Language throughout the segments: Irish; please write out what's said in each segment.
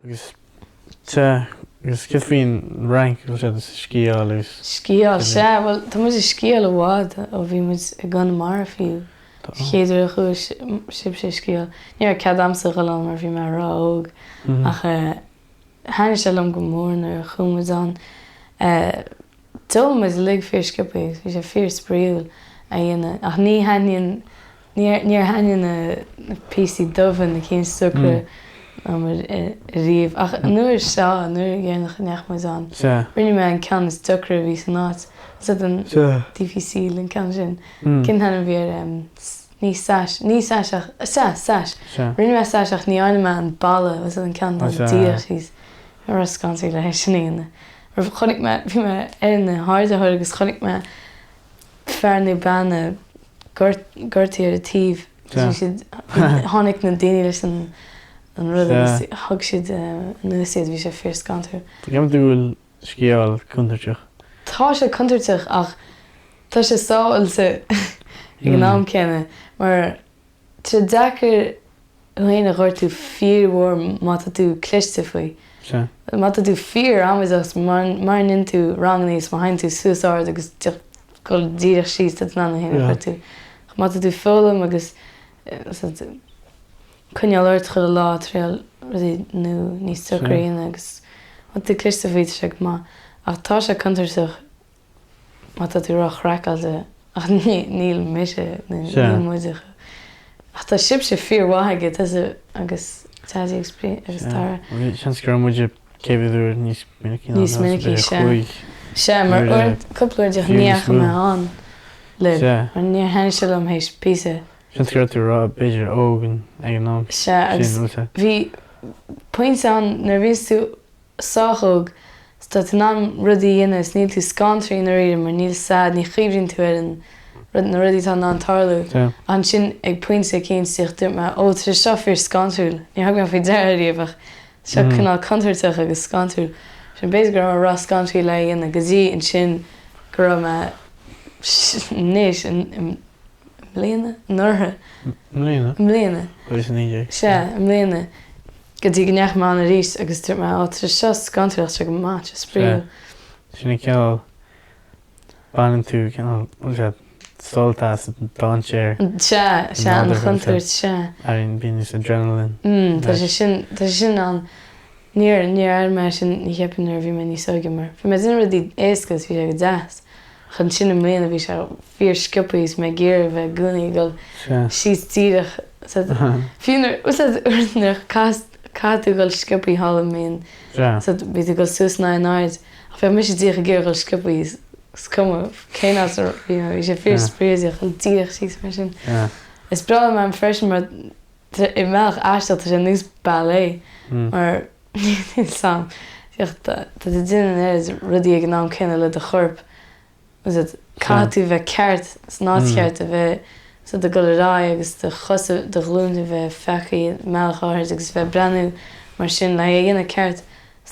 Agus cit faoin rank go sé sciáil agus. Sciáil sé, well, tá muid sciáil a bhád ó bhí muid a gan mar fiú. Chéidir a chuaigh sib sé sciáil. Níor cead amsa go lom mar bhí mar rá óg. Ach haine sé lom go mórnar a chumas an. Dul muid lig fíor scipaí, bhí sé fíor spríúil a dhéanana. Ach níor haine na píostaí dubhan na cín sucre am riamh. Ach nuair seo, nuair dhéanach neach muid an. Rinne me an ceann is deacra bhí san áit. Is an difficile an ceann sin. Cin hena bhíar ní sás. Rinne me sásach ní aine me an balle, was an ceann an díach síos. Ar scansaí le hééis sinna. Mar chonig me, bhí me ar na háirdeáir agus chonig me fearnú banna gortaí ar a tíomh. Tháinig na daine leis an rud agus thug siad nuasaid bhí sé fíor scantar. Tá ceam dúil sciáil contúirteach? Tá sé contúirteach ach tá sé sábháilte ag an am céine, mar tá deacra chuoine ghair tú fíor mhór mata tú cliste faoi. Mata tú fíor amachas mar nin tú rang níos má hain tú suasáir agus go díreach síos dat na héine chuir tú. Mata tú fólam agus cúneal airt chu lá tréal rudí nó níos sucraíonna agus má tú cliste faoi sé má. Ach tá sé contúirteach mata tú rá chreiceáilte ach níl mise níl muideach. Ach tá sib sé fíor wathaige agus táidí agus tára. Seans gur muide céhadúir níos minicí sé. Sé mar cúplaúideach níocha me an le mar níor haine se am hééis písa. Seans gur tú rá beidir ógan ag an nám. Sé agus bhí point an nar bhís tú sáthóg tá tú ná rudí dhéana is níl tú scantraí na réidir mar níl sad ní chiimhríonn tú ar na rudí tá ná an tarlú. An sin ag pointsa cén sich dúirt me ó tá seo fíor scantrúil. Ní thug me faoi deiríomh seo cinál contúirteach agus scantrúil. Sin béis gur rá scantraí le dhéana go dtí an sin gur me níos an mbliana? Nurtha. Mbliana. Sé, mbliana. Go dtí go neach me an a rís agus dúirt me ó tá seo scantrúil se go máte spríúil. Sinna ceall banan tú ceall soltas dáinséir. Sé an contúirt sé. Arin bínis adrenaline. Tá sé sin an níor air me sin ní cheapann ar bhí me níos óige mar. Bhí me sin rudí éascas bhí sé go deas. Chun sin am mbliana bhí sé fíor scipaís me géir bheith gúnaí go síos tíireach. Fiúnar úsad catú goil scipaí hála míon. Bhí tú go súsna an áid. Bheith mis díoch a géir goil scipaís. Scumma céinas bhí sé fíor spríoideach an tíoch síos mar sin. Is brala me an freisin mar i meach aisteach sé nús ballet mar sam. Tá duine is rudí ag ná cinenne le de chorp. Catú bheith ceart snáceart a bheith de go rá agus de chosa de glúnta bheith fechaí meáir agus bheith brenn mar sin le dhéana ceart.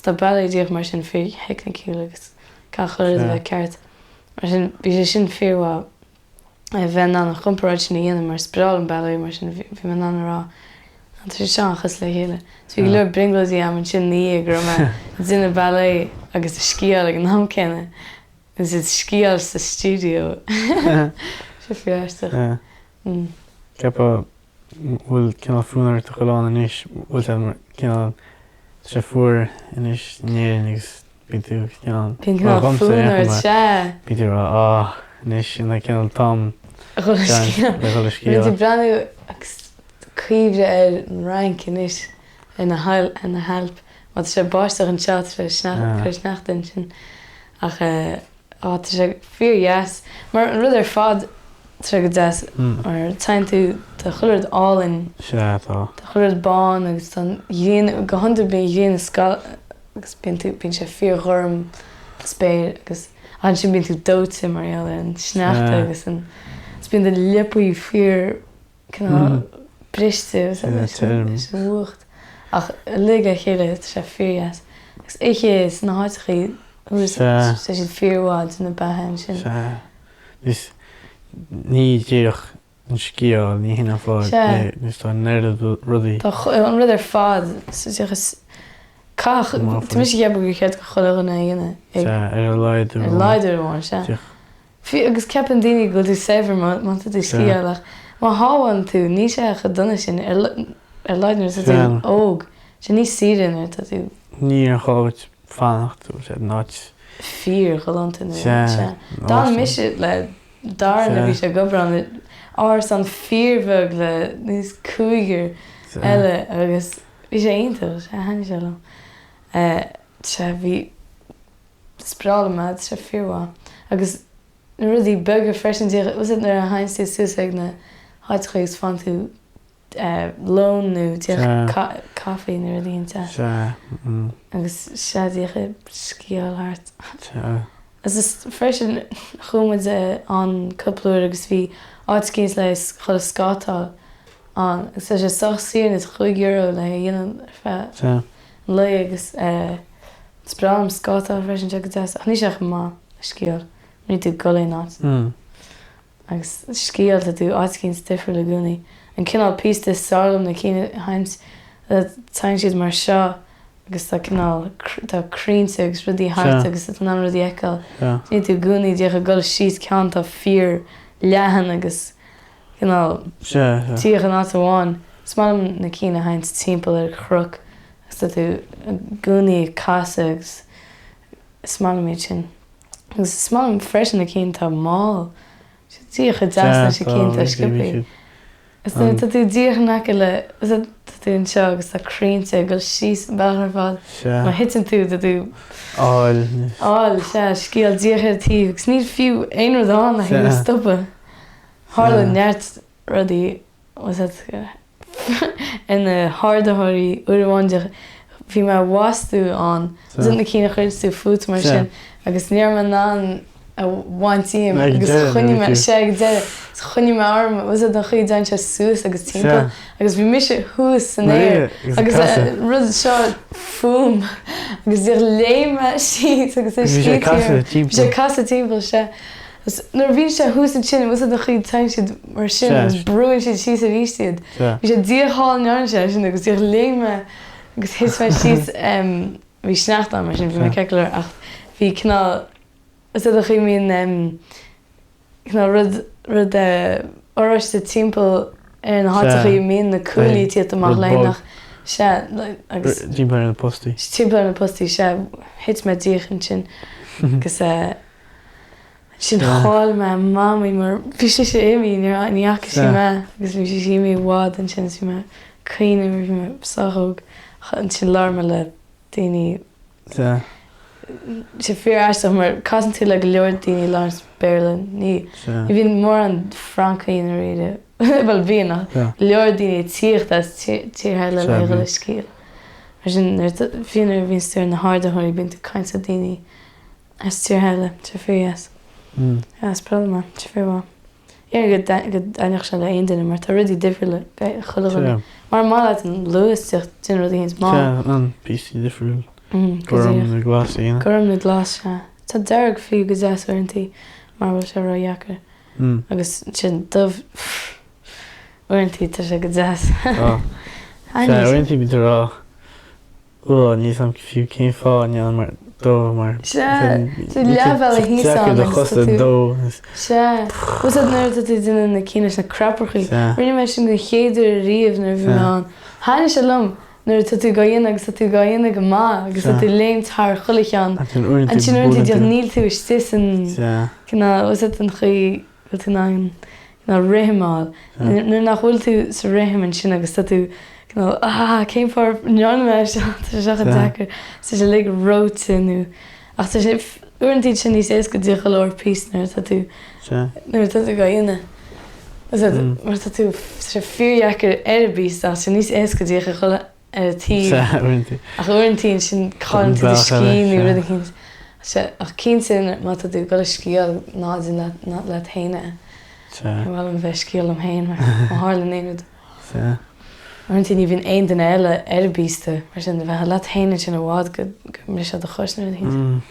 Tá bailíoch mar sin fí heicnicú agus cá chuir a bheith ceart. Mar sin bhí sé sin fíorhá bheith an chomparáid sin dhéana mar spráil an bailí mar sin bhí man an rá. An tá sé seanchas le chéile. Bhí go leor bringlaí am an sin ní gur me duine bailí agus sciáil ag an nám céine. Is it sciáil sa stúdio. Sé fiáisteach. Ceappa bhfuil cinál fúnar do choláin inis bhfuil cinál sé fuair inis néireann agus bíonn tú cinál fúnar sé. Bíonn tú inis sin le cinál tám le chola sciáil. Bíonn tú brenn agus cuimhre ar an rank inis ina help. Má sé báisteach an seat sneachtain sin ach tá sé fíor dheas. Mar an rud ar fad tre go deas ar tain tú tá chuirid álainn. Tá chuirid bán agus go huntar bíon dhéana scal agus bíonn sé fíor chorm spéir agus an sin bíonn tú dóite mar eall an sneachta agus bíonn de lipaí fíor briste is bhuacht. Ach lig a chéile sé fíor dheas. Agus éché is na háitichaí sé siad fíorháid na betheim sin. Ní ddíireach an sciáil ní hinna fád nus tá neirad rudaí. Tá an rud ar fád Cach, tu mis heb go chéad go chola na dhéine. Laethe bháin se. Agus ceapann daoine go dtí saoir má tú sciála. Má háhain tú ní sé go duna sin leidnar sa tú óg. Se ní sírin tá tú. Ní an cháid fannacht tú sé náit. Fír cholantain se. Dá miisiid le darna bhí sé gobran áras an fíormheh le níos cúigear eile agus bhí sé aontas sé haine sé le. Se bhí sprála mead se fíorhá. Agus na rudí beag freisin was it nar a hainstí suasag na háitchaigh fan tú lón nó caí na rudí anta. Agus se díocha sciáilthart. Is freisin chumaid an coplúir agus bhí áitcíns leis chola scátáil an agus sé soch sír is €5 le dhéanaan fe le agus sprálam scátáil freisin te go de ach ní seach má sciáil. Ní tú goléin áit. Agus sciáil a tú áitcíns difriú le gúnaí. An cinál píostaí sálam na cíine haims tain siad mar seo agus tá cinál tá crínsa agus rudí hart agus tá ná rudí eiceáil. Ní tú gúnaí deacha go síos ceann tá fíor leathan agus cinál tíoch an áit amháin. Smálam na cíine haims timpeall ar chruc agus tá tú gúnaí casa agus smálam iad sin. Agus smálam freisin na cín tá máil. Díocha deasna sé cín tá scipaí. Is tá tú díocha le tú an seo agus tá crínta go síos bear fád. Má hitan tú a tú áil se scíal díocha tíh. Gus níd fiú aon rudáin a hí stoppa. Hála neart rudí in na hádathirí uairháindeach bhí me wasú an na cína chuid tú fút mar sin agus níor man ná a bhaintíim agus chuine me sé de chuine me arm was an chuí dain se sús agus timp agus bhí mis thuús san éir agus rud seo fum agus dtír léime siad agus sé casa timp se. Nuair bhí sé thuús an sin was an chuí tain siad mar sin agus brúin siad sí a bhí siad. Bhí sé díortháil nearn sé sin agus dtír léime agus his me síos bhí sneacht an mar sin bhí me ceir ach bhí cinál is a chu míon rud áráiste timpeall ar an hátachaí míon na coolí tí amach lénach se agus tímpar na postí. Tímpar na postí se hit me díochan sin agus sin cháil me mamaí mar bhí sé éimí níacha sí me agus bhí sé sí mé bhád an sin sí me chuoine mar bhí me sathóg an sin larma le daoine sé fear eiste mar caisan tú le go leor daoine lás Berlin ní bhíon mór an Francaín a réide bhil bhíon nach leor daoine tíocht tíortha le le scíal mar sin bhíonar bhíon stúir na hádathirí bíonn tú caiint a daoine as tíortha le sé fear as sprála sé fearhá go dainech se le aon duine mar tá rudí difriúla chola mar má leit an luasteocht tin rudí hins má an píostaí difriúil. Gurm na glas íana. Gurm na glas se. Tá dearg fiú go deasúintí mar bhfuil se rá deacra. Agus sin dubh uintí tá sé go deas. Uintí bí rá níos am fiú cén fá nean mar dó mar. Se leabhil a híán de chusta dó. Se Us nuir tú duine na cíine na crappachaí. Rinne me sin go chéidir riamh nar bhí an. Háine se lom. Nuair tú go dhéana agus tú go dhéana go má agus tú léimt th chulaán an sin nuirtí deag níl tú stisan was an chuí tú ná rihimáil. Nuair nach bhfuil tú sa rihim an sin agus tú céim fór neanme se deacra sa sé le rótainú ach tá sé uintí sin níos ééis go dtí go leir písnar tú nuair tú go dhéana. Mar tú sé fíorheachar ar bís tá sin níos ééis go dtí chola ar tí ach uintí sin cáin tú scíú rud chin ach cí sin má tú go scíal nádin le héine bhil an bheith scíal am héin mar hála éad. Uintí ní bhíon aon den eile ar bísta mar sin bheith le héine sin bhád go mar se do chusna hí.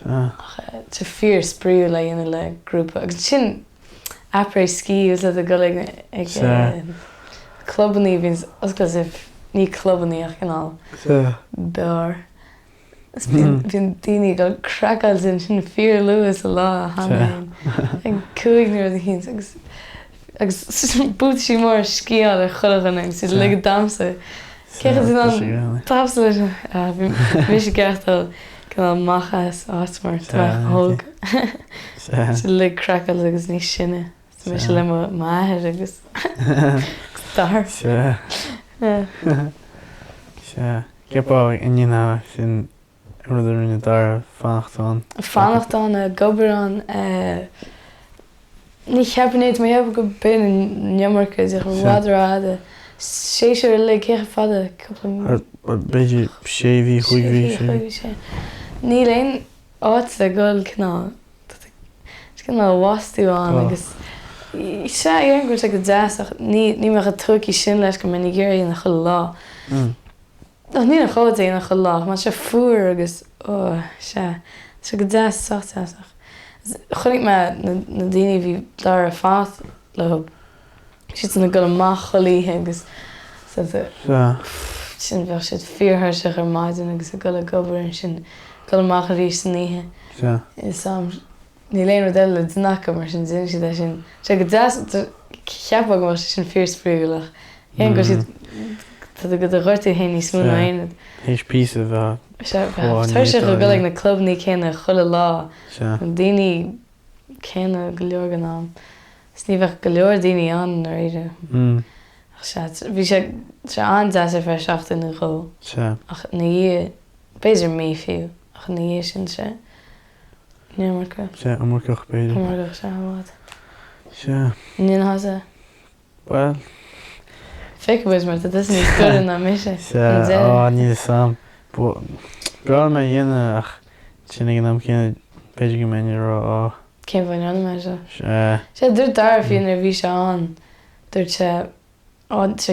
Tá fíor spríú le dhéana le grúpa agus sin après-ski was le go ag clubbaní bhín oscail ní clubbaníoch canál Yeah. bear. Bhín daoine go craiceáil sin fear luas a lá hain. Ag cúignar a híns agus bút sí mór sciáil ar chulachan agus si le damsa. Céchas in an tapsa leis bhí sé ceachtal go machas áitmar thug. Si le craiceáil agus ní sinne. Mé se le maithir agus dar. Ceapá inine sin ruidir rinne dar fannachtán. Fannachtán a gobarán ní cheappanéid mé heb go bin nemarcha ag chomhluadair séisiúil le chécha fada Beidir séhí chuigh sé. Ní léon áit le goil canál. Canál wasúán agus sé ar go go deach ní me a tuí sin leis go minic géirí na chu lá. Ní na chóta na chu lá, má sé fuair agus sé go de sochtteach. Chunig me na daine bhí dar a fát le si na go amach cholíthe agus sin bheith siad fíorthirseach ar maidin agus a go le gobar sin go amach a rí san níthe. Is ní léon eile dnacha mar sin sin si sin. sé go cheappa go sin fíorspríúlach. Éon go siad go a ruirtaí héanaí smúna aine. Héis písa bheith. Tuir sé go goigh na clubní céine chula lá. An daoine céine go leor gan am. Sní bheith go leor daoine an ar éidir. Bhí sé andeas ar fear seachtain na ghó. Ach na dhé béidir mé fiú. Ach na dhé sin sé. Nemarcha. Sé amúrcach béidir. Amúrcach sé bhád. Sé. Níon hasá? Well. Feice bhis mar dat is ní goran na mise. Ní sam. Bra me dhéine ach sinna gan am céine beidir go méine rá. Céim bhain an me se. Sé dúir dar fion ar bhí se an. Dúir sé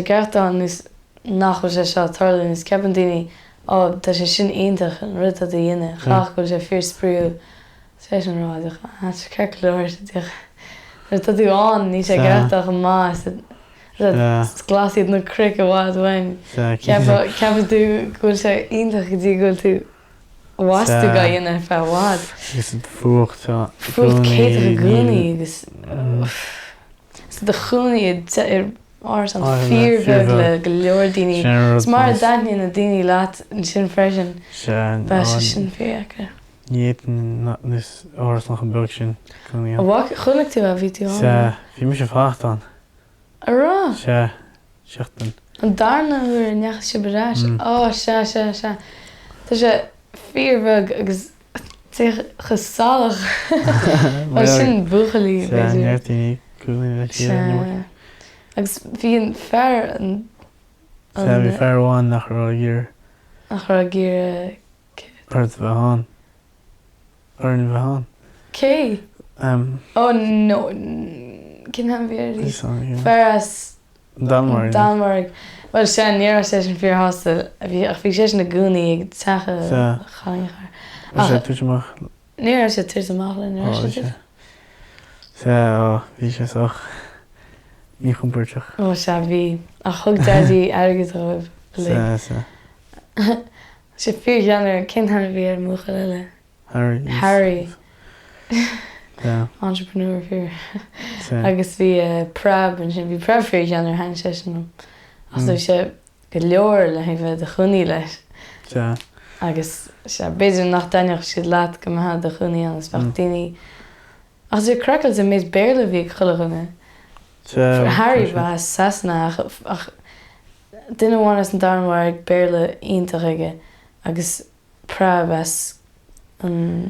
ceartán is nach sé seo tarlinn is ceapann daoine tá sé sin aontaich an rud a dhéine. Chach go sé fíor spríú. Sé sin ráideach sé ceir leir tá tú an ní sé ceartach an más. Glasíad na craic a bhád bhain. Ceapan tú go sé aontaich go dtí go tú wasú ga dhéine ar feadh bhád. Gus fuacht tá. Fuacht céit a gúnaí agus de gúnaí ar áras an fíormheh le go leor daoine. Is mar a daithníí na daoine leat an sin freisin be sin féachar. Níieten is áras nach an bug sin. Chunig tú a bhí tú an? Bhí mu sé fácht an. Ará? Sé, seachtain. An darna bhuair neach sé barás? Se. Tá sé fíormheh agus gesáalach sin buchalí. Neirtíí cúlaí le tíir. Agus bhíon fearr an... Bhí fearháin nach rá gír. Nach rá gír... Part bheitán. Arn bheitán. Cé? No. Cin ham bhíir? Fearr as... Danmarg. Well, sé níor sé sin fíor hástal. Ach bhí sé sin na gúnaí ag teacha chaingachar. sé tuaiseach? Níor sé tuaiseach le níor sé. Sé bhí sé soch. Ní chumpirteach. Se bhí. A chug daidí agus roibh. Sé. Sé fíor geanar cin hana bhí ar múcha leile. Harry. Entrepreneur fíor. Agus bhí prab an sin bhí prab fíor geanar hain sé sin. As dú sé go leor le bheith de chunaí leis. Agus sé beidir nach daineach siad leat go maithe de chunaí an is bheith daoine. As dú craiceil a méid béirle bhí chulachana. Harry bheith sasna ach duine bháin as an darmhar ag béirle ionintach aige agus prab as an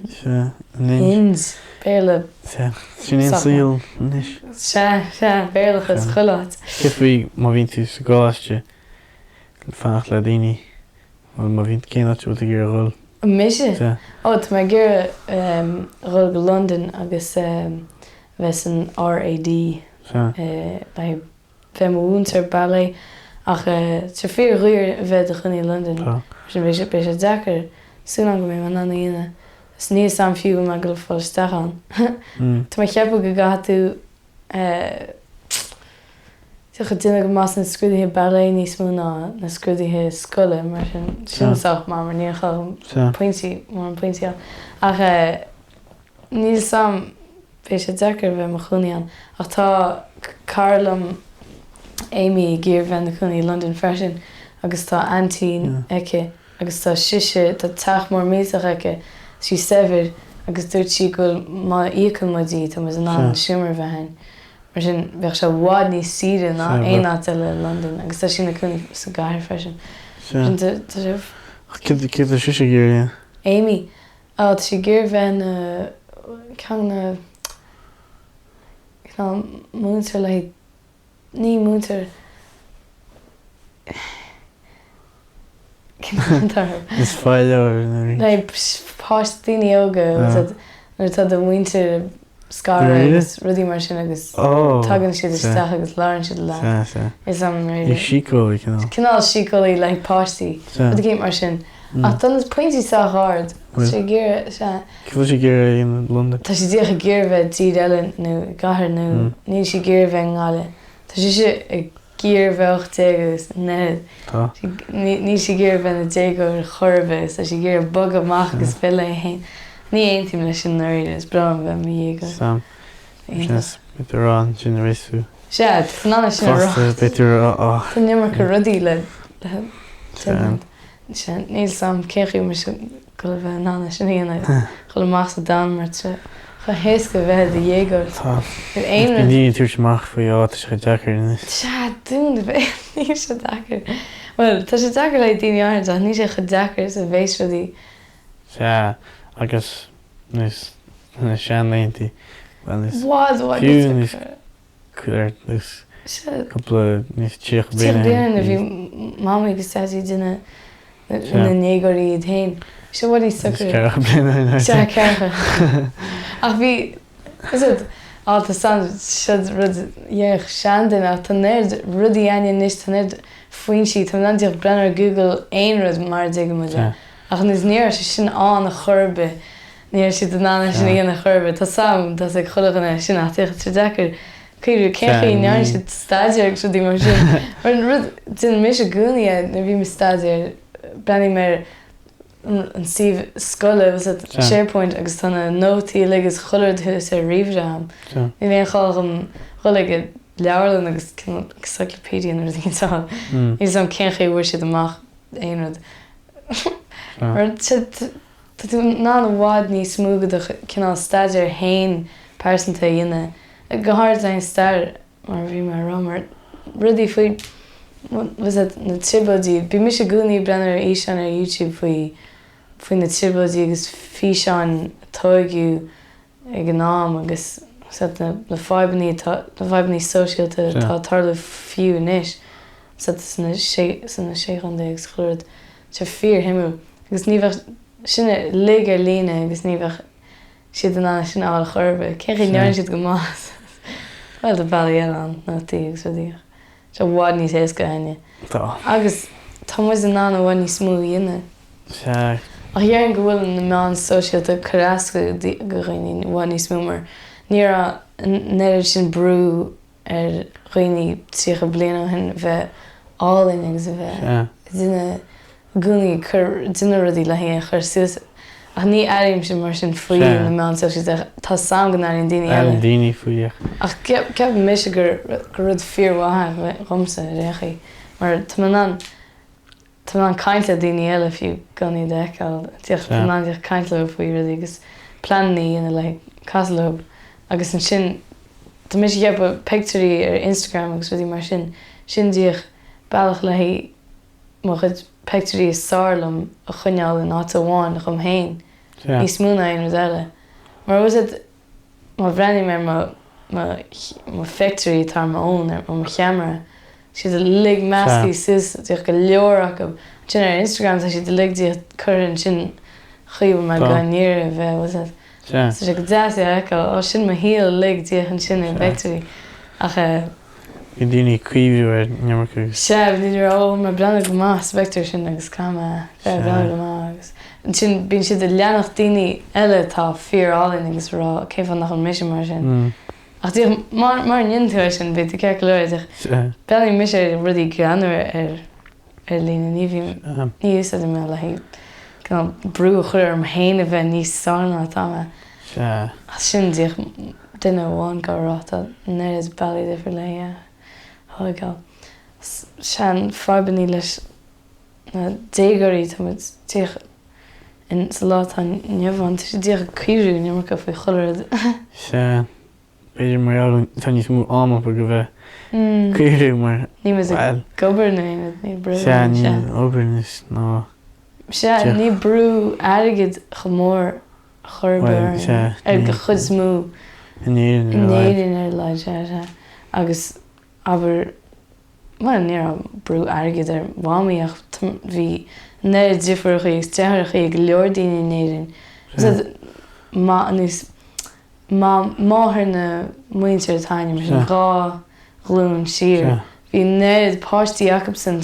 ins béirle. Sin Insíonn níos. Se béirlechas chuláit. Cif bhí má bhíonn tú sa gáiste fannach le daoine má bhíonn céanna tú a gur ghil. Mise? Tá mé gur ghil go London agus bheits an RAD bei fémúntar ballet ach sa fíor ruúir bheith a chunaí London. Sin bhí sé deacra súna go mé man anna dhéine. Is níos sam fiú me go fáisteach an. Tá mé cheappa go gatú Tucha duine go más na scrúdaithe ballet níos mó na scrúdaithe scoile mar sin soach mar níor chum pointí mar an pointíal. Ach níl sam bhí sé deacra bheith mo Chuaigh ach tá Carlam Amy ggéirbheith na Chuaigh London Fashion agus tá an-tsuim aici agus tá siise tá teach mór míoach aici sí sever agus dúirt si go má íocail modí tá mas an siúmar bheith hain. Mar sin bheadh se bhád níos siide ná éáit le London agus tá sin na Chuaigh sa gcathair freisin. Cid a siise géir? Amy, tá sí ggéirbheith na ceann na múntar le ní múntar Is faoi le píostaí óga nuair tá do múntar scaire agus rudí mar sin agus tagann siad isteach agus lárann siad le. Is am réidir. Is sícóí Cinál sícóí le páistí. Bud géint mar sin. Ach tan is pointí sa hard. sé géir se. Cibhfuil sé géir in London? Tá sé díocha géirbheith tíd eile nó gcathair nó níl sé géirbheith ngáile. Tá sé ag géirbheocht agus nead. Níl sé géirbheith na déagóir chorbeh, tá sé géir bug amach agus fila hain. Ní aontaim leis sin réidir is bram bheith mí dhéaga. Sam. Bit rán sin a réisú. Se, fanna sin rá. Tá nimar go rudí le níl sam céchiú mar go bheith nána sin íana go más a dan mar chu héasca bheith de dhéagóir. Ní túir semach faoi áit sé deacra. Se, dún bheith ní sé deacra. Well, tá sé deacra le daoine áirn ní sé go deacra is a bhéis rudí. Se, agus nus sean léintí. Bhád is cuir nus coppla nus tíoch béna. Tíoch béna bhí mamí go stáí duine na négóirí iad hain. Se bhd í sucr. Cearcha béna. Se cearcha. Ach bhí, is it, tá san siad rud dhéach sean duine ach tá nerd rudí aine níos tá nerd faoin si tá nantíoch brenn ar Google aon rud mar déige muide. Ach níos níor sé sin an a chorbe. Níor si den nána sin íon a chorbe. Tá sam, tá ag chulachana sin átíocha trí deacr. Cuirú cecha í nearn si staidir ag dí mar sin. Mar an rud din mis a gúnaí na bhí me staidir brenn mar an sih scoile was at SharePoint agus tána nótaí legus chuirthe sé riomhream. Ní bhéon chulacham chuige leabharlann agus encyclopedia ar dtá. Ní sam cecha bhfuir siad amach aon rud. Mar tú ná an bhád ní smúgadach cinál staidir hain persanta dhéine. Go háir ein stair mar bhí mar ramar. Rudí faoi was it na tibodí. Bhí mis a gúnaí brenn ar íseán ar YouTube faoi na tibodí agus físeán tóigiú ag an nám agus le fáibaní sosiálta tá tarla fiú inis. Sanna séchandé agus chluirt se fíor himú. Agus ní bheith sinna lig ar líne agus ní bheith siad an anna sin áil chorbe. Ceach í nearn siad go más. Well, de bailile an nótaí agus rudí. Se bhád níos éasca haine. Agus tá muid an anna bhaid níos smú dhéine. Se. Ach dhearann go bhfuil na meán sosiálta carasca go roiní bhád níos smú mar níor neidir sin brú ar roiní tríocha bliana hin bheith álainn agus a bheith. Duine gúnaí duine rudí le héana chur suas. Ach ní airím sin mar sin faoi na meán sosiálta tá sam gan airím daoine eile. Airím daoine faoíoch. Ach ceap mis gur rud fíormhathe romsa réchaí. Mar tá an cainte daoine eile fiú ganí deáil. Tíocht tá an cainte faoi rudí agus plannaí ina le caslób. Agus an sin tá mis dhéap picturí ar Instagram agus rudí mar sin díoch bailach le hí má chud picturí sálam a chuineáil in áta bháin a chum hain. Ní smúna aon rud eile. Mar was it má bhrenn mar má factory tar má ón ar má cheamara. Siad a lig meascaí sus díoch go leorach ab. Sin ar Instagram tá siad a lig díoch churann sin chuomh me ganíir a bheith was it. So sé go deasa eáil ó sin má híal lig díoch an sin ar factory. Ach Bhí daoine cuimhú ar neamaracha. Se, bhí ó mar brenn go más vector sin agus cama brenn go más. An sin bíonn siad a leanach daoine eile tá fíorálainn agus rá céimh nach an mission mar sin. Ach tí mar intuir sin bit ceir leir Belling mis rudí granar lína ní is me le gan brú chuir am héine bheith níos sána tá sin díoch duine bháin goráta ne is bailí difir le thuáil. Sean farbaní leis na dégarí tíoch in sa látá neamhhain sé díoch cuiirú nemar go faoi choilead. Se beidir mar tá níos mú am go bheith cuiirú mar Ní mas gobar na ní brú. Se ní obernis ná. Se ní brú airgid chomór chorbar go chud smú inéidir leid agus aber mar ní brú airgid bhámaíocht bhí ne difriúcha ag teaghlach ag leordaoine inéidir. Máthar na muintear táine mar sin gá glún siar. Bhí ne píostaí Jacobson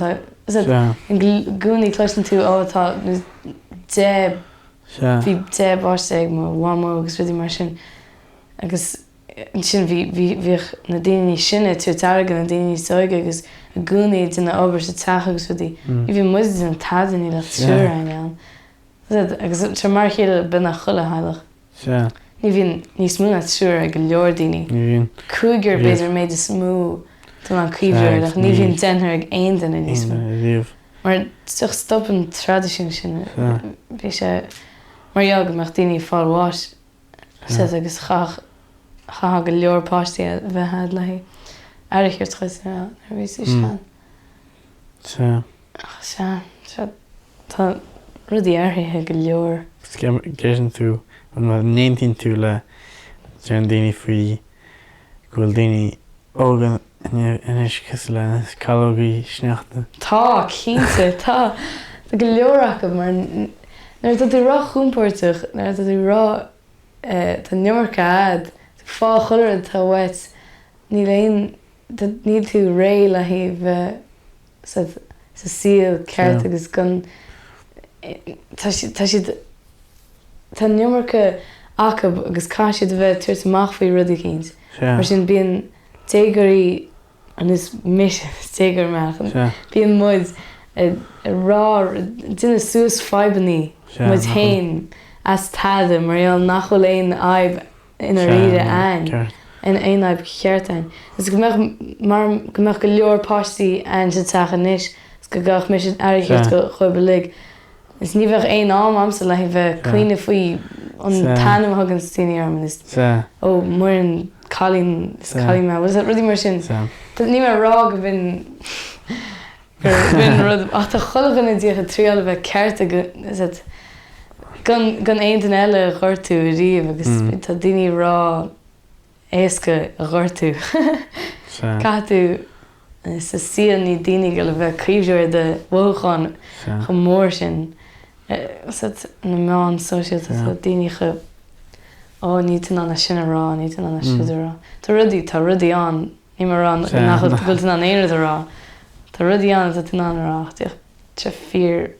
gúnaí cluisan tú átá bhí báiste ag mar bhámó agus ruí mar sin agus sin bhí na daoine sinne tú targan na daoine sóige agus a gúnaí duna obair sa teach agus ruí. Bhí muid an tadaní le siúr an agus tre mar chéad bena chuile hailech. Ní bhíon níos smú siúr ag go leordaoine. Cúigear beidir méid is smú tá an cuimhreaach, ní bhíon denthar ag aon duine níos smú. Mar tuach stoppan tradiisiún sin bhí sé mar go meach daoine fáilháis agus cha go leor páistí a bheith head le airicir chuis ar bhí seán. Se tá rudí airthaithe go leor. Géan tú an bhfuil 19 tú le an daoine faoi ghfuil daoine ógan inis cos le calógaí sneachta. Tá cínte tá go leorach go mar nuair dat rá chúmpóirteach nuair dat rá tá neorcha ad fá choilead tá wet ní tú ré le hí bheith sa síl ceart agus gun tá neorcha acab agus caiisiad bheith tuairt amach faoi rudí cíns. Mar sin bíon téagarí an is mis téagar meach. Bíon muid rá duine suas faibaní muid hain as tada mar nachhfuil éon aib ina riide ein in éon aib cheartain. Is go meach go leor páistí ein se teach níos go gach mis airichéart go chuir lig. Is ní bheith éon amsa le bheith cuioine faoi an tanm hagan tíine arm is ó muireann cálín me was rudí mar sin. Ní mar rá go bhín rud ach tá chulagan na ddíocha tríála bheith cearta gan aon den eile ghirtú a riamh agus tá daoine rá éasca a ghirtú. Catú sa sían ní daoine go le bheith críomhúir de bhuacháin go mór sin. Na meán sóisial tá daoine go ní tan anna sinna rá, ní tan anna siúd rá. Tá rudí an ní mar an nachfuil tan an éad rá. Tá rudí an tá tan an rá tre fír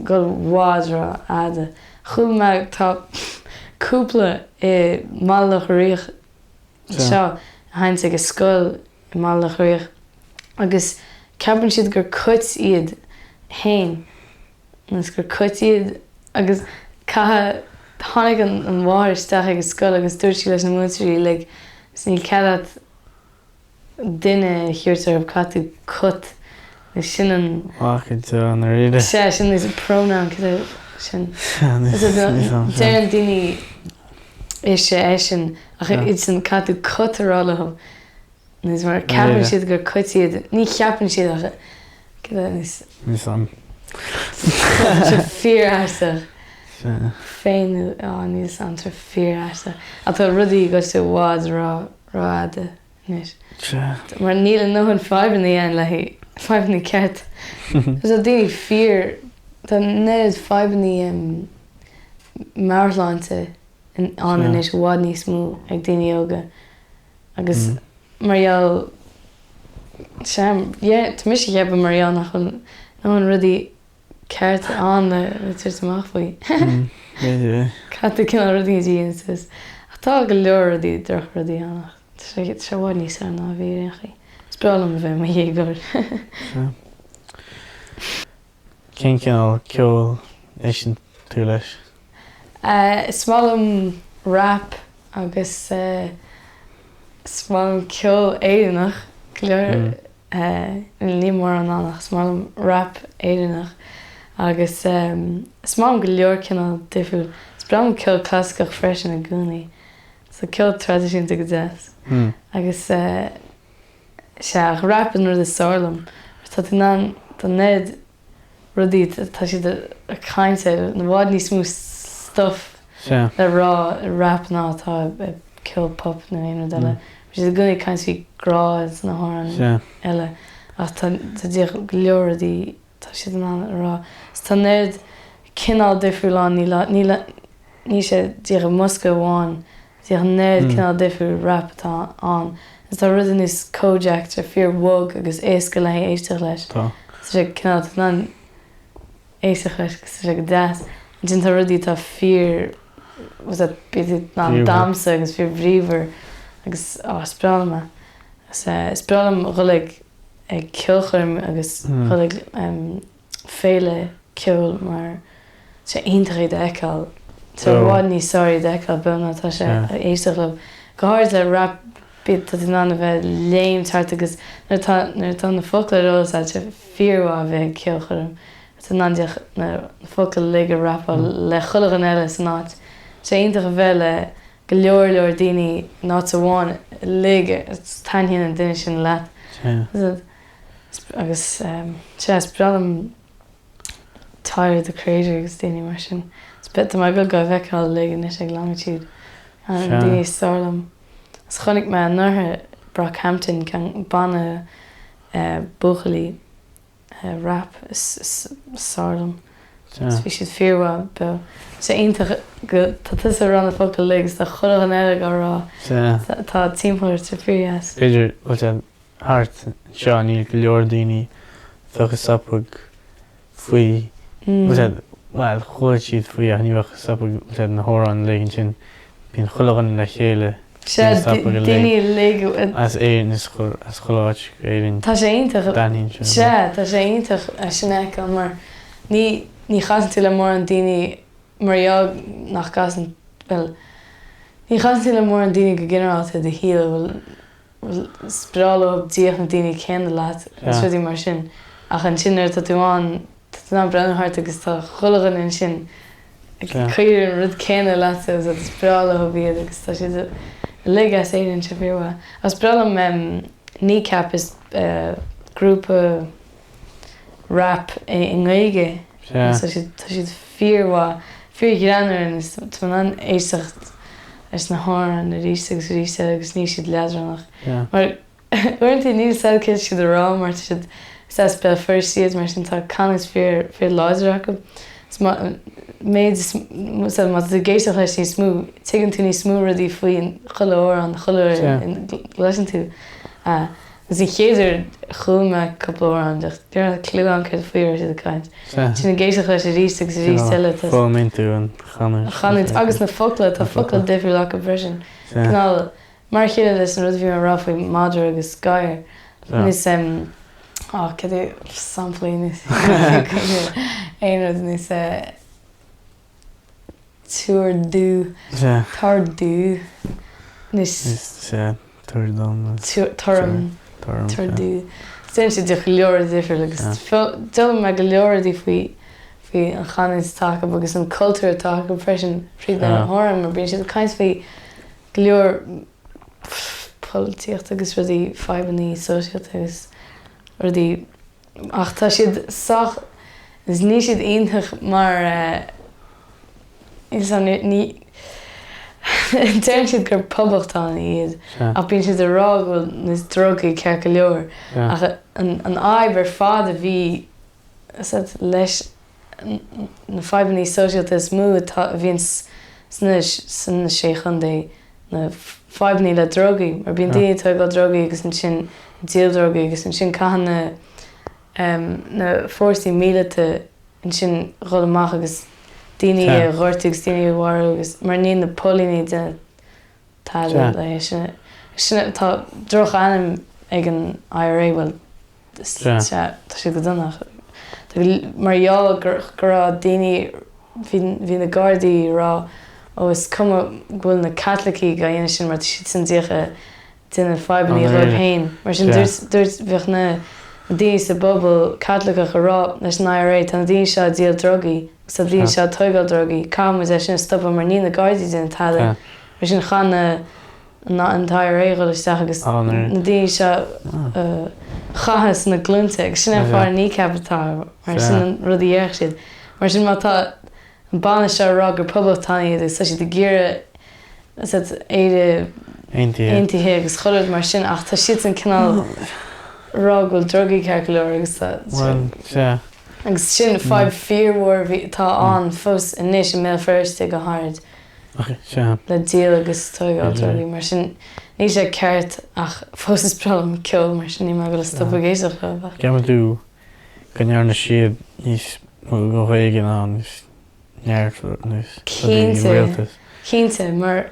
go bhád rá ada. Chúil me tá cúpla i mállach riach seo haint ag scoil i mállach riach agus ceapann siad gur cuit iad hain agus gur cuit iad agus tháinig an bháir isteach ag scoil agus dúirt sí leis na mútaí le sní cead duine thiúirtar ab catú cut is sin an an réide. Sin is a pronoun sin. Déan daoine is sé sin ach iad san catú cutarálathe nus mar ceapann siad gur cutiad ní cheapann siad Ní an. Fíor airsa. Féin níos an tar fíor airsa. A tá rudaí go sé bhád ráda níos. Mar níl an nóhan fáibhnaí an le fáibhnaí ceart. Gus a daoine fíor tá néad fáibhnaí máirláinte an inis bhád níos mú ag daoine óga. Agus marall tá mis cheap marall nach nóhan rudaí ceart an le tuairt amach faoi. Catú cin rudí díantas. Tá go leor rudaí droch rudaí annach. Tá bhád níos ar ná bhí chi. Sprálam bheith ma dhéagúir. Cén cinál ceol é sin tú leis? Smálam rap agus smálam ceol éidirnach léir ní mór an annach smálam rap éidirnach agus smálam go leor cinál difriúil. Smálam ceol clásicach freisin a gúnaí. So ceol tradiisiúnta go deas. Agus rap an rud is sálam. Tá tú ná don ned rudí tá siad a cainte na bhád níos mú stuff le rá rap ná tá ceol pop na éon eile. Bhí a gúnaí caint bhí gráid na háran eile. Ach tá díoch go leor rudí tá siad an rá. Tá ned cinál difriúil ní sé díoch a musca bháin. Díoch ned cinál difriúil rap atá an. Is tá rud níos cóideacht ar fíor bhog agus éasca le éisteach leis. Tá sé cinál ná éasach leis gus sé go deas. Sin tá rudí tá fíor ná damsa agus fíor bhríomhar agus spráilme. Spráilm chulaigh ag ceolchuirm agus chulaigh féile ceol mar sé aontaí d'eiceáil. Tá bhád níos sáirí d'eiceáil buna tá sé éisteach le. Go háir le rap bit dat ná a bheith léim tart agus nuair tá na focail rólas sé fíorhá bheith ceolchuirm. Tá ná deach na focail le a rappa le chuladh an eile san áit. Sé aontaich a bheith le go leor daoine ná a bháin le taithíonn an duine sin leat. Agus sé sprálam Tyle the Creator agus daoine mar sin. Spit am go bheicáil le is ag longitude. An daoine sálam. Chonig me an nuthe Brockhampton can banna buchalí rap sálam. Bhí siad fíorhá be. Sé aontaich go tá tus a ran na focail legus tá chuladh an eile go rá. Tá timpeir sa fíorheas. Idir bhil hart seo níl go leor daoine tuchas sapag faoi bhil chuil siad faoi a níomh sapag na hórán leigh sin bíon chuladh le chéile. Daoine léigiú as éan is choláid éireann. Tá sé aontaich tá sé aontaich sin eiceáil mar ní chasan tú le mór an daoine margheall nach gasan ní chasan tú le mór an daoine go generaráta de híal bhfuil sprála díoch na daoine céanna leat is rudaí mar sin ach an sin tá tú an brenn agus tá chulagan in sin chuir an rud céanna leat agus sprála bhíad agus tá si Ligas éidirn se bhíorhá. As bralam kneecap is grúpa rap in Gaige. Tá siad fíorhá fíor is tá an éasacht is na háran na rísa agus ní siad leadrannach. Mar uintí níl saoilcéil siad a rá mar siad spéil first siad mar sin tá canas fíor láidir acu. Méid a géisteach leis ní smú, tuigeann tú ní smú rudaí faoin choláir an choláir leisin tú. Is í chéidir chuúme couple óra an dear clú an chuid faoir siad a caint. Sin na géisteach leis a ríos agus a ríos teile. Fáilmíonn tú an chanáid. Agus na focail tá focail difriúil acu breisin. Canál mar chéile leis an rud bhí an rá faoi madra agus gaiir. Nís cad samplaí níos éonrad níos tuairdú tardú níos tuairdú Stéim sé de go leor difriúil agus dul me go leoradí faoi an chanáid take agus an cultúr take go freisin fríd an háram mar bíonn siad caint faoi go leor políocht agus rudí faibaní sóisialta agus rudí ach tá siad sách is ní siad aontaich mar is an ní Téann siad gur poblachtáin iad ach bíonn siad a rá bhfuil níos drogaí cear go leor ach an aibh ar fád a bhí leis na faibaní sóisialta is mú bhíonn san sé chundé na faibaní le drogaí mar bíonn daoine tá go drogaí agus an sin díaldrogaí agus an sin caitheanna na fórsaí míleata an sin rolamach agus daoine ghortú agus daoine bhhar agus mar níon na pólíní de Tyle lei sinna tá droch anam ag an IRA well tá si go donnach. Marall gur daoine hí na Gardaí rá is cuma bhfuil na Catlachaí go dhéana sin mar si san diacha duine feidhmí le féin. Mar sin dúirt bheith na daoine sa bobbal Catlacha go rá leis an IRA tá na daoine seo díal drogaí sa daoine seo toigáil drogaí cá is é sin stoppa mar ní na Gardaí duine Tyle. Mar sin chana an IRA go isteach agus na daoine seo chahas na glúnta agus sin fáir ní captá mar sin rudí dhéach siad. Mar sin mátá an banna seo rá gur poblbhtáine agus sa si de gíire éide aontaithe agus choid mar sin ach tá siad an cinál rá bhfuil drogaí cearcailóir agus sin fáib fíormhór tá an fós inis mé first go hard le díal agus toigáil drogaí mar sin ní sé ceart ach fós is problem ceol mar sin ní má go le stoppa géisteach le. Ceapann tú gannear na siad níos go réigen an is Cínte, mar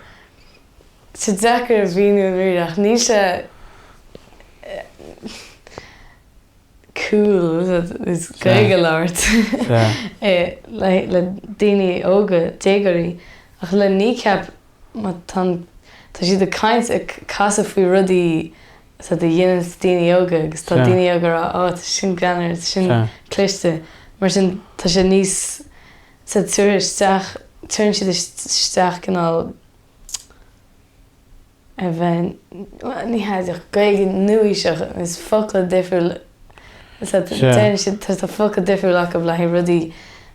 sa deacra bhíú riach ní sé cool is gaige láirt le daoine óga déagarí ach le níceap tá siad a caint ag casa faoi rudaí sa de dhéanaan daoine óga agus tá daoine óga rá sin ganar sin cliste mar sin tá sé níos sa tuaisteach turn siad isteach canál a bheith ní heideach gaige nuaiseach is focail difriúil tá focail difriúil acu le rudí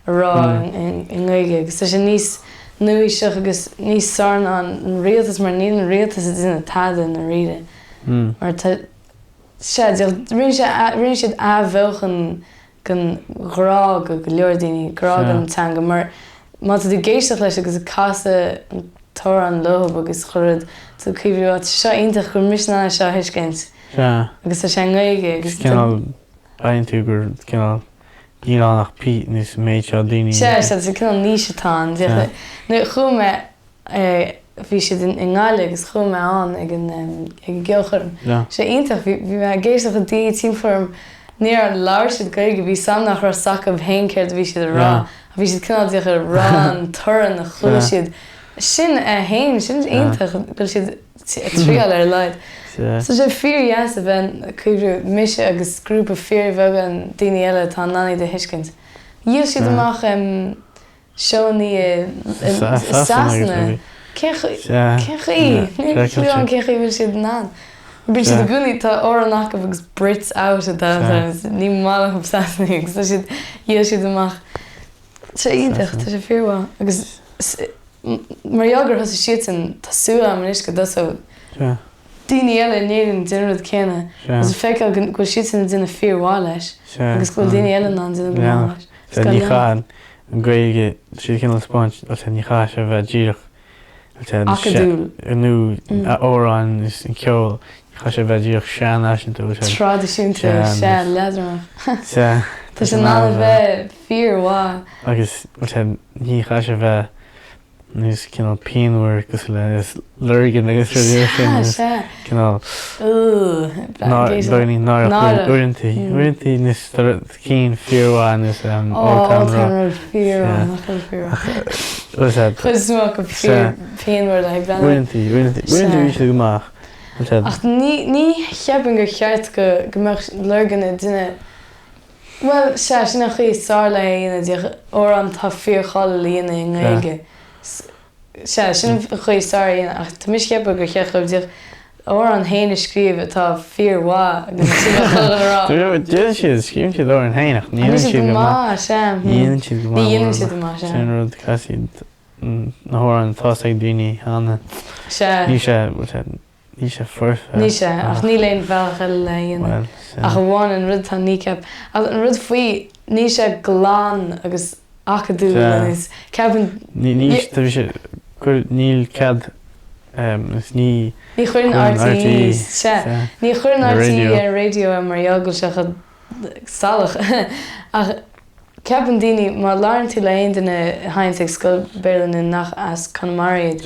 rá in gaige agus tá sé níos nuaiseach agus níos sarna an rialtas mar ní an rialtas is ina tada na riide mar rin siad a bhechan gan grá go leordaoine grá an teanga mar má tú géisteach leis agus casa an tóir an lob agus churid tú chuimhú seo ionintach gur misná seo thuiscint agus tá sé gaige agus cinál bain tú gur cinál ílánach pí níos méid seo daoine sé cinál níos atá nu chuime bhí siad in ngáile agus chuime an ag an ggheocharm sé ionintach bhí me géisteach a dtí tímform níor an láir siad gaige bhí samnach ra sacamh héincéirt bhí siad rá a bhí siad cinál deacha rá an turan na chuil siad sin a héin sin ionintach go siad tríal leid. So sé fíorheas a bheith chuimhú mise agus grúpa fíor bheith an daoine eile tá nánaí de thuiscint. Díal siad amach seonaí sasna cén chuí bhfuil siad ná. Bhí siad a gúnaí tá óranach agus Brits out ní mála go sasna agus tá siad díal siad amach sé ionintach tá sé fíorhá agus mar eagar thosa siad san tá suúla am isca dosa daoine eile néann duine céine agus feiceáil go siad san duine fíorhá leis agus go daoine eile ná duine go leis. Tá ní cháin an gaige siad cinál spáint ó tá ní chá sé bheith díreach nu a órán is an ceol chá sé bheith díreach sean aisinta tradiisiúnta sé leidirach. Tá sé ná bheith fíorhá agus ní chá sé bheith níos cinál peanhar gus le is lurgan agus sin cinál baní náireach uaireantí níos cín fíorháin is ótáimreaid fíorhá chusúach go peanhar le uaireantí bhí goach. Ach ní cheapann gur cheart go meach lurgan a duine well sé sin nach chuí sála aana deach ó an tá fíorchaála líana in gaige. sé sin chuí sáir ach tá mis cepa gur cheachh deach ó an héine scríomh atá fíorhá agus rá. Dé siad scríim siad ó an héineach níon siad go má níon siad go má sin rud caiisiad na hór an tásaigh daoine anna ní sé forfa. Ní sé ach ní léon bhealcha le ach bháin an rud tá níceap an rud faoi ní sé glán agus acadú is ceapann níl cad ní chuir an RTí ní chuir an RTí ar radio a mar eagal secha salach ach ceapann daoine má láirn tú le aon duine haint ag scoil Berlin nach as chomparáid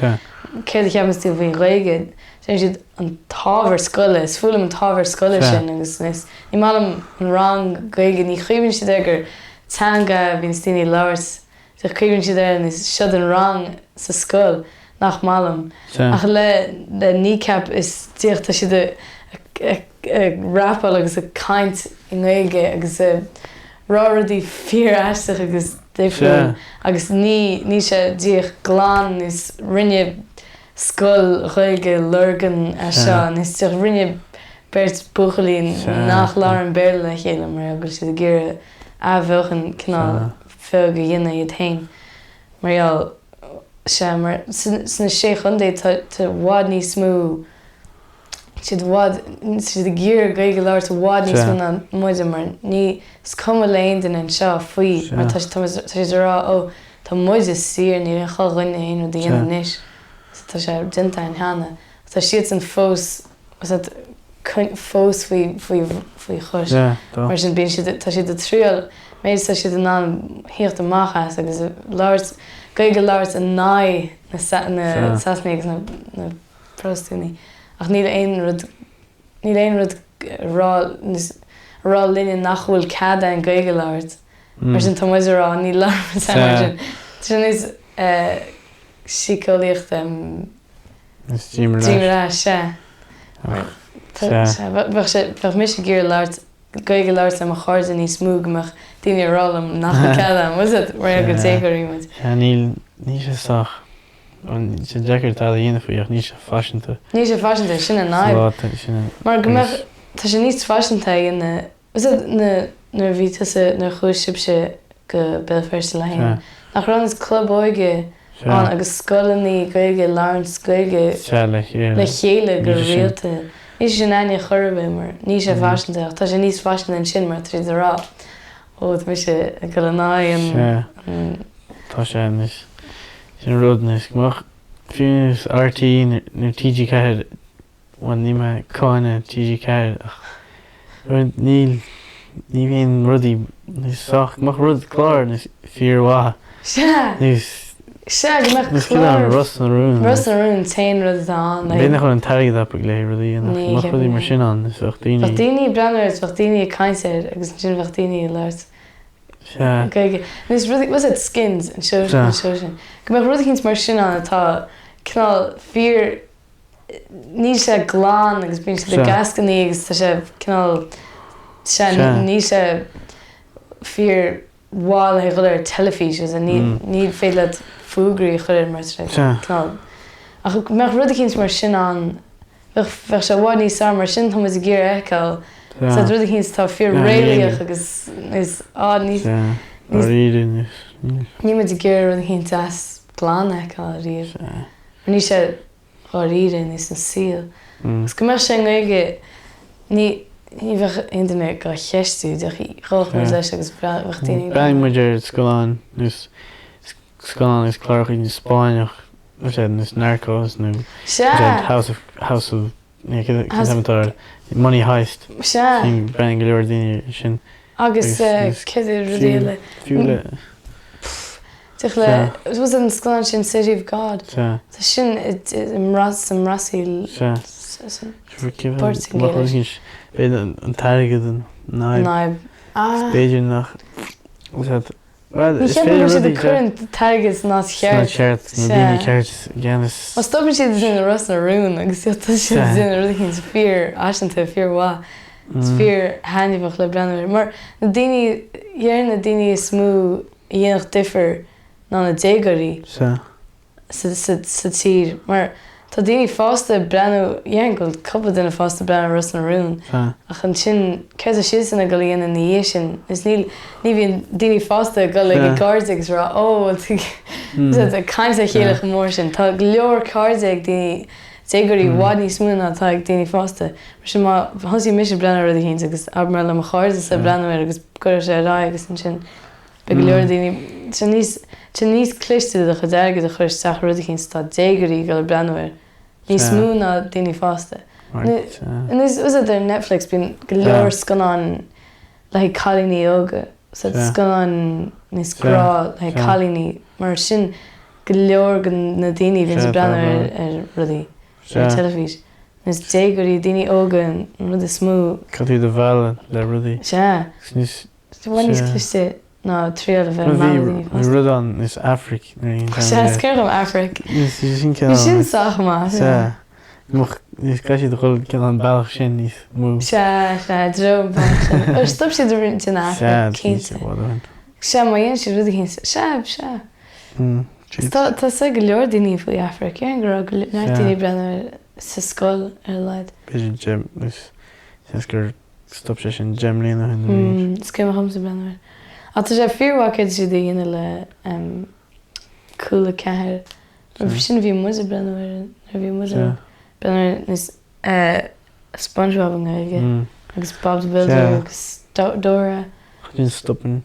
céir a cheapastí bhí réige, sé siad an tábhar scoile, is fuail an tábhar scoile sin agus ní málam an rang gaige ní chuibann siad gur teanga bhín tíine láirs, so chuibann siad is siad an rang sa scoil nach málam. Ach le kneecap is tíocht tá siad rapal agus a caint in gaige agus ráradí fíor aisteach agus difriúil agus ní sé díoch glán is rinne scoil chuige lurgan a seo, is tíoch rinne beirt buchalín nach lá an béle le chéile mar agus siad ggéire bhechan cinál fé go dhéine iad hain. Mar mar sna sé chundé tá bhád ní smú siad a ggéir gaige leir tá bhád ní smú an muide mar ní scum léon den an seo faoi mar tá sé rá ó tá muide sír ní chá rinne aon ó dhéana níis. Tá sé dinta an hána. Tá siad an fós faoi chus. Mar sin bíon siad tá siad a tríal méid tá siad an híocht amachchas agus gaige láirt a náid na sasméigs na próstúní. Ach níl éon rud rá linne nachhfuil cada an gaige láirt. Mar sin tá muid rá ní láirt sin. Sin is sicáilíocht tíimrá sé. Bheith mis a ggéir láirt gaige láirt am a cháirde ní smúg amach daoine rálam nach cadam, was it? Mar go téigeí muid. Ní sé sach. sé deacra tá dhéana faoíoch ní sé fashionanta. Ní sé fashionanta sin a náid. Mar go tá sé níos fashionanta ina na bhí na chuaisibse go Belfast lein. Nach ran is club óige an agus scolaní gaige Lawrence gaige le chéile go réalta. Ní sé aine chorbe mar ní sé fashionanta. Tá sé níos fashionanta an sin mar tríd rá. Ó mi sé go an náid Tá sé sin rudnis gmach fiúnas RT nó TG ceir bhain ní me cáine TG ceir ní bhíon rudí níosach gmach rud chlár níos fíorhá. Se go meach chlár Rus na rún. Rus na rún tain rud an. Béna chun an taigh appa lé rudí nach rudí mar sin an is bheachtaoine. Bheachtaoine breanir bheachtaoine caiinteir agus sin bheachtaoine leirt. Was it skins and shows sin. Go meach rud chins mar sin an atá cinál fíor ní sé glán agus bíonn sé de gascaní agus tá sé cinál ní sé fíor bháil a chuir telefíses a ní féile fúgraí chuir mar cinál. Ach go meach rud chins mar sin an bheith sé bhád níos mar sin thomas a ggéir eiceil. Sa rud chins tá fíor réalaíoch agus is níos ní muid ggéir rud chins as plán eiceil a riamh. Ní sé áíire níos an síl. Gus go meach sé gaige ní bheith internet go cheistú de chomh leis agus bheachtaoine. Brian muidir scoláin scoláin is clárach in Spáineach sé nus narcos nó House of Money Heist. Brian go leor daoine sin. Agus ceidir rudéile. Fiúla. Was an scoláin sin City of God. Tá sin an rasí Béad an tairgad an naib. Spéisiúil nach Ní cheapann siad a churann tairgad ná cheart. Na daoine ceart gceannas. Mas stopann siad sin Rus na rún agus tá siad sin rud chins fíor aisteanta fíor bhá. Fíor hainmhach le breanúir. Mar na daoine dhearann na daoine smú dhéanach differ ná na déagarí sa tír. Mar tá daoine fásta breanú dhearann go cuppa duine fásta breanú Rus na rún. Ach an sin ceir a siad sanna go líana na dhé sin. Is ní bhíon daoine fásta go le cardaigh rá ó a caiint a chéalach mór sin. Tá leor cardaigh daoine déagarí bhád níos múna tá ag daoine fásta. Mar sin má thosaí mis breanú rud a chéint agus ab mar le mo cháirde sa breanúir agus cuir sé rá agus an sin. Be go leor daoine sin níos cliste de chudeirgad a chuir teach rud a chéint tá déagarí go le breanúir. Níos múna daoine fásta. Is ar Netflix bíon go leor scanán le chalíní óga. Scanán níos grá le chalíní mar sin go leor na daoine bhíonn sa breanúir ar rudaí ar telefís. Nus dégurí daoine ógan rud is smú. Cadú de bhela le rudaí. Bhain níos cliste ná tríal a bheith Bhí rudan is Afric. Scéir am Afric. Ní sin soach má. Nís caiisi do chuil cin an bailach sin níos mú. Dro bailach sin. Stop si do rint in Afric. Se má dhéon si rudaí hín se. Tá sa go leor daoine faoi Afric. Ar an go náir daoine breanúir sa scoil ar leid. Beidir gem, gur stop sé sin gem líana hin. Scéim chum sa breanúir. A tá sé fíorhacaid si dhéana le coolla ceathir. Sin bhí muid a breanúir. Bhí muid a breanúir níos SpongeBob an gaige. Agus Bob the Builder agus Dora. Chudín stoppen.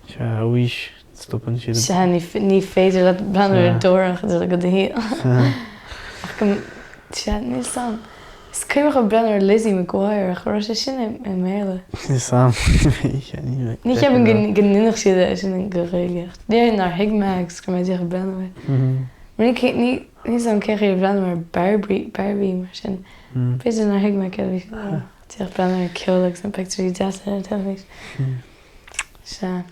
Se a bhuis stoppen siad. Se ní féidir le breanúir Dora chuidir le go dtí. Níl sam. Is céimach a brenn ar Lizzie McGuire a chur sé sin i méile. Ní sam. Ní ceapan gninach siad sin go réileacht. Níor nar hiigmeags gur méid a brenn. Mar ní sam céir brenn ar Barbie mar sin. Féidir nar hiigmeag ceilhí tíoch brenn ar ceolalagus an picturí deasa ar telefís. Se.